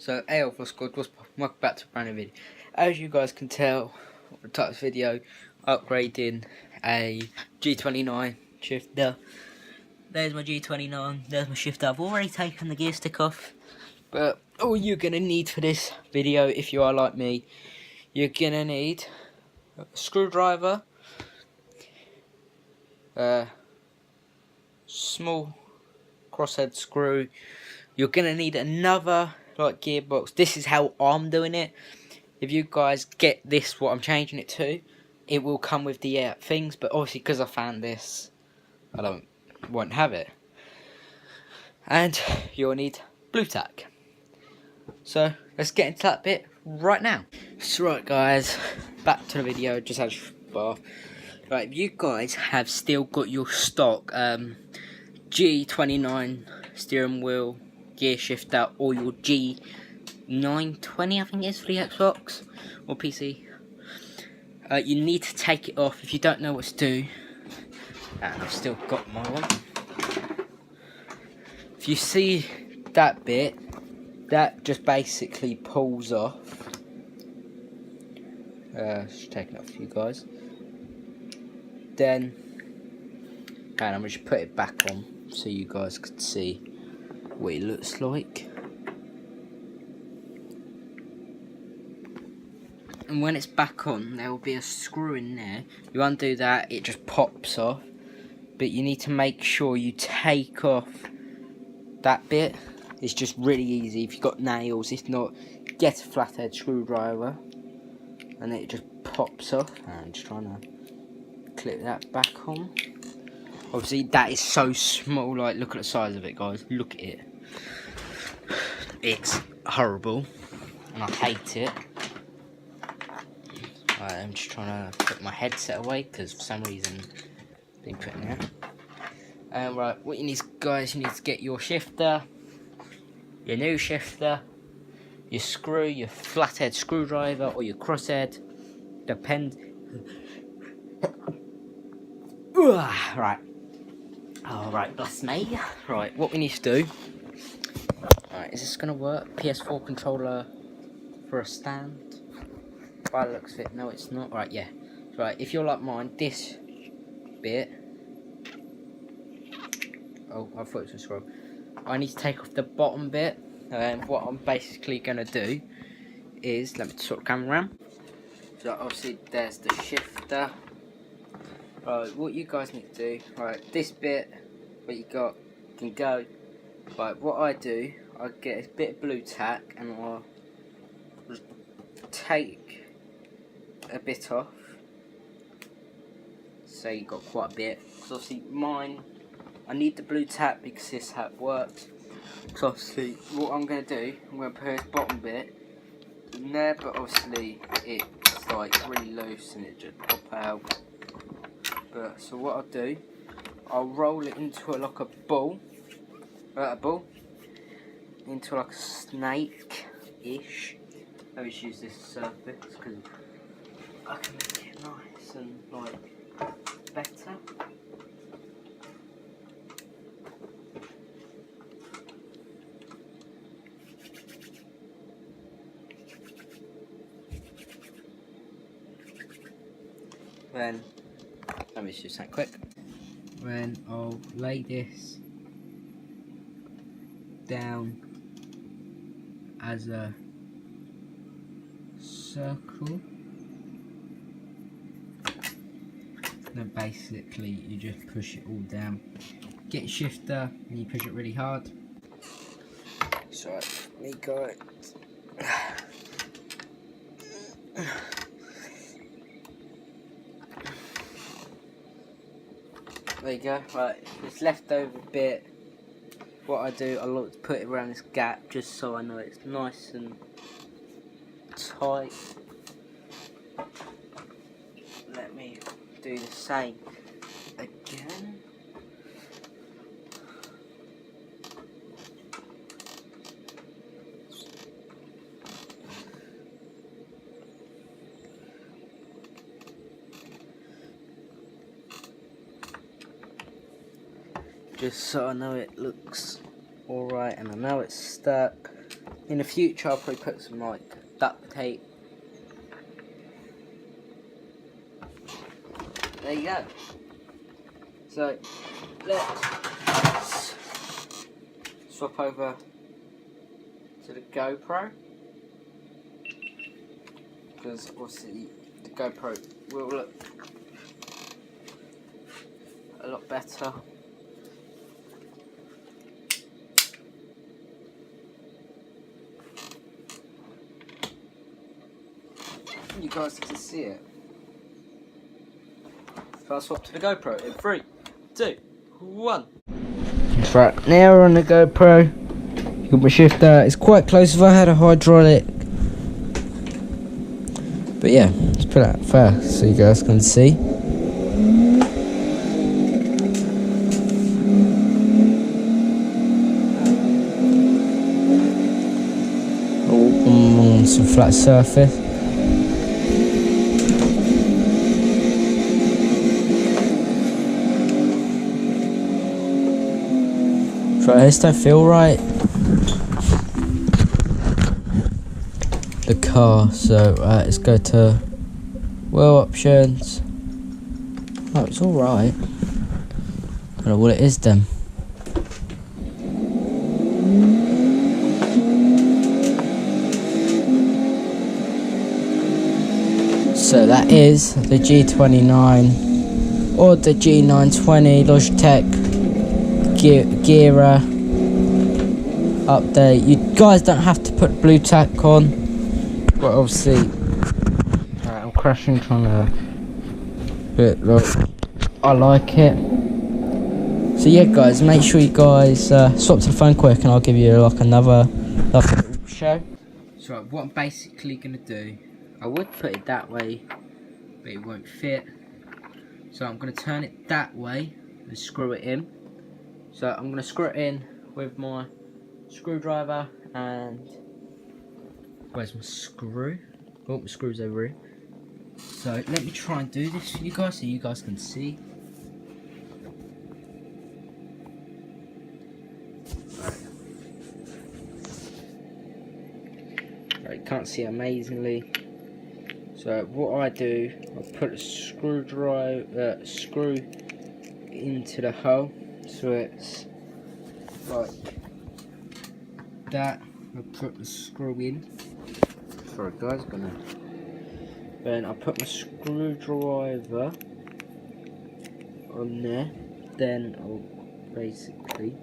So, hey, what's good? Welcome back to a brand new video. As you guys can tell, the title of this video, upgrading a G29 shifter. There's my G29, there's my shifter. I've already taken the gear stick off, but all you're going to need for this video, if you are like me, you're going to need a screwdriver, small crosshead screw. You're going to need another gearbox. This is how I'm doing it. If you guys get this, what I'm changing it to, it will come with the things, but obviously because I found this, I won't have it. And you'll need blue tack. So let's get into that bit right now. So right guys, back to the video, just had a bath. Right, if you guys have still got your stock G29 steering wheel, gear shifter, or your G920, I think it is, for the Xbox or PC, you need to take it off if you don't know what to do. And I've still got my one. If you see that bit, that just basically pulls off. Just taking it off for you guys. Then, and I'm going to just put it back on so you guys can see what it looks like. And when it's back on, there will be a screw in there. You undo that, it just pops off. But you need to make sure you take off that bit. It's just really easy if you've got nails. If not, get a flathead screwdriver and it just pops off. I'm just trying to clip that back on. Obviously that is so small, like look at the size of it guys, look at it. It's horrible and I hate it. Right, I'm just trying to put my headset away because for some reason it's been put in there. Right, what you need guys, you need to get your shifter, your new shifter, your screw, your flathead screwdriver or your crosshead, depends. Right. Alright, that's me. Right, what we need to do. Alright, is this gonna work? PS4 controller for a stand. By the looks of it, no it's not. Right, yeah. Right, if you're like mine, this bit. Oh, I thought it was a scroll. I need to take off the bottom bit. And what I'm basically gonna do is, let me sort the camera around. So obviously there's the shifter. Right, what you guys need to do, right, this bit, what you got, can go. Right, what I do, I get a bit of blue tack and I'll just take a bit off. Say you got quite a bit. So obviously mine, I need the blue tack because this is how it works. So obviously what I'm going to do, I'm going to put this bottom bit in there, but obviously it's like really loose and it just pop out. But so what I'll do, I'll roll it into like a ball, into like a snake-ish. Let me just use this surface because I can make it nice and like better. Then let me just do something quick. Then I'll lay this down as a circle. Then basically you just push it all down. Get your shifter and you push it really hard. So me go it. There you go. Right, this leftover bit, what I do, I like to put it around this gap just so I know it's nice and tight. Let me do the same again. Just so I know it looks alright and I know it's stuck. in the future I'll probably put some like duct tape. There you go. So let's swap over to the GoPro, because obviously the GoPro will look a lot better. You guys can see it. So I'll swap to the GoPro in 3, 2, 1. Right, now we're on the GoPro. You got my shifter. It's quite close if I had a hydraulic. But yeah, let's put it out first so you guys can see. On some flat surface. Right, this don't feel right. The car, so let's go to wheel options. Oh, it's alright. Don't know what it is then. So that is the G29 or the G920 Logitech Gear update. You guys don't have to put blue tack on, but obviously I'm crashing trying to, but look, I like it. So yeah guys, make sure you guys swap to the phone quick and I'll give you like another show. So what I'm basically gonna do, I would put it that way but it won't fit, so I'm gonna turn it that way and screw it in. So I'm going to screw it in with my screwdriver and... Where's my screw? Oh, my screw's over here. So let me try and do this for you guys so you guys can see. Right, you can't see amazingly. So what I do, I put a screw into the hole. So it's like that. I put the screw in. Sorry guys, then I put my screwdriver on there. Then I'll basically.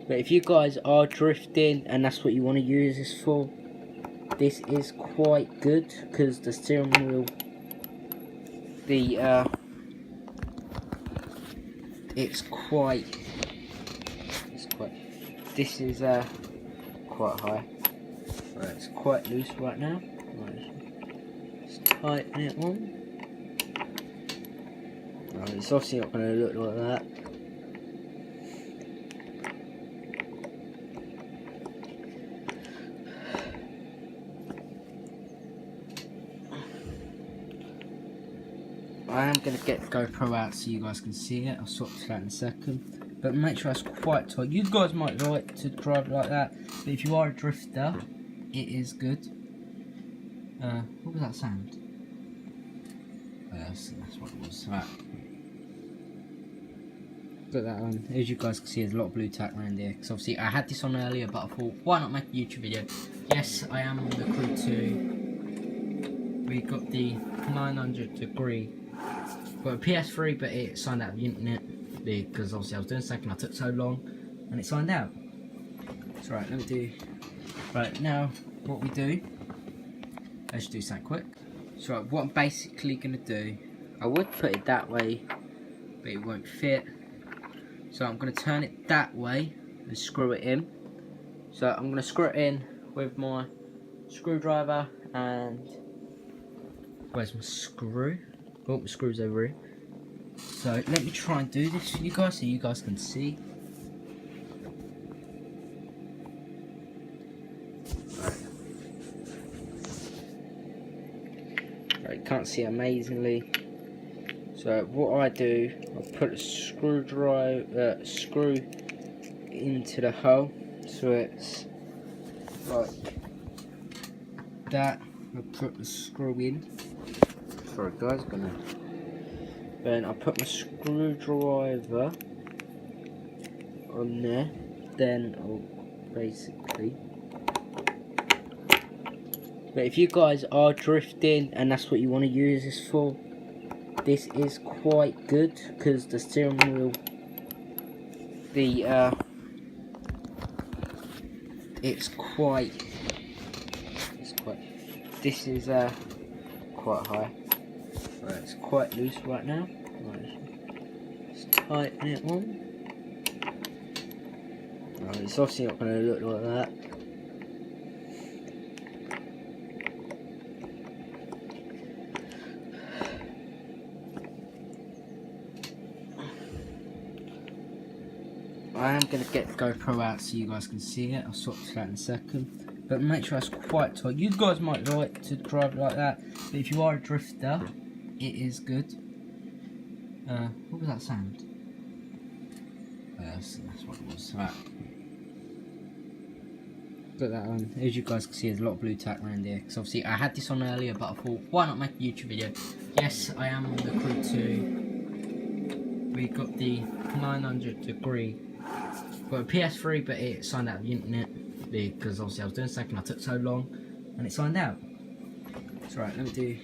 But if you guys are drifting and that's what you want to use this for, this is quite good because the steering wheel, this is quite high. Right, it's quite loose right now. Right, let's tighten it on. Right, it's obviously not going to look like that. I am going to get the GoPro out so you guys can see it. I'll swap to that in a second. But make sure that's quite tight. You guys might like to drive like that, but if you are a drifter, it is good. What was that sound? That's what it was. Right. Put that on. As you guys can see, there's a lot of blue tack around here. Because obviously I had this on earlier, but I thought, why not make a YouTube video? Yes, I am on the Crew 2. We got the 900-degree. Got a PS3, but it signed out of the internet because obviously I was doing something. I took so long, and it signed out. So right, let me do. Right now, what we do? Let's do something quick. So right, what I'm basically gonna do, I would put it that way, but it won't fit. So I'm gonna turn it that way and screw it in. So I'm gonna screw it in with my screwdriver and. Where's my screw? Oh, my screw's over here. So let me try and do this for you guys so you guys can see. Right, you can't see amazingly. So what I do, I put a screw into the hole. So it's like that. I'll put the screw in. Sorry guys, then I'll put my screwdriver on there. Then I'll basically. But if you guys are drifting and that's what you want to use this for, this is quite good because the steering wheel, it's quite. This is quite high. Right, it's quite loose right now. Right, let's tighten it on. Right, it's obviously not going to look like that. I am going to get the GoPro out so you guys can see it. I'll swap to that in a second. But make sure it's quite tight. You guys might like to drive like that, but if you are a drifter, it is good. What was that sound? That's what it was. Right. Put that on. As you guys can see, there's a lot of blue tack around here. Because obviously I had this on earlier, but I thought, why not make a YouTube video? Yes, I am on the Crew 2. We got the 900 degree. Got a PS3, but it signed out of the internet. Because obviously I was doing something, I took so long and it signed out. So right, let me do.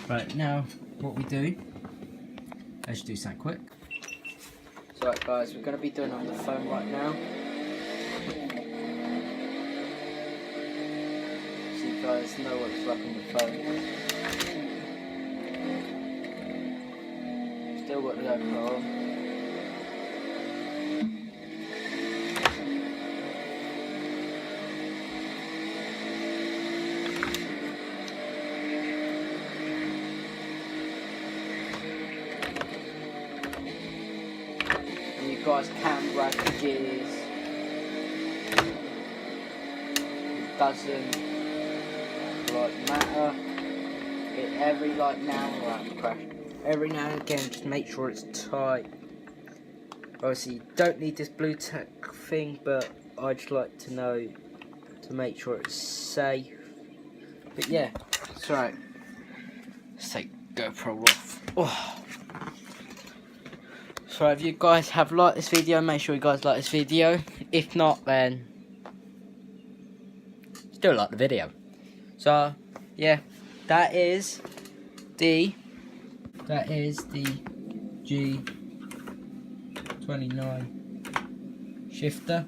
Right, now what we do, let's do something quick. So right guys, we're going to be doing it on the phone right now. So you guys know what it's like on the phone. Still got the GoPro on. You guys can drag the gears. It doesn't matter. Every now and again, just make sure it's tight. Obviously, you don't need this blue tack thing, but I'd just like to know to make sure it's safe. But yeah, it's right. Let's take GoPro off. Oh. So if you guys have liked this video, make sure you guys like this video. If not, then still like the video. So yeah, that is the G29 shifter.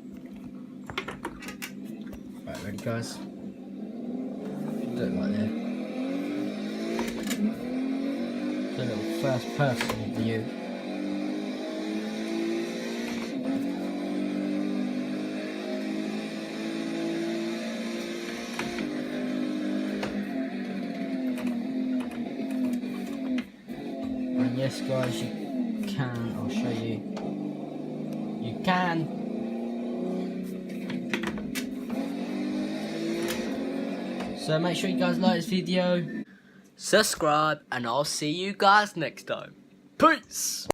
Right, ready guys? Do it like that. Do a little first person view. And yes guys, you can, I'll show you, you can so make sure you guys like this video, subscribe, and I'll see you guys next time. Peace!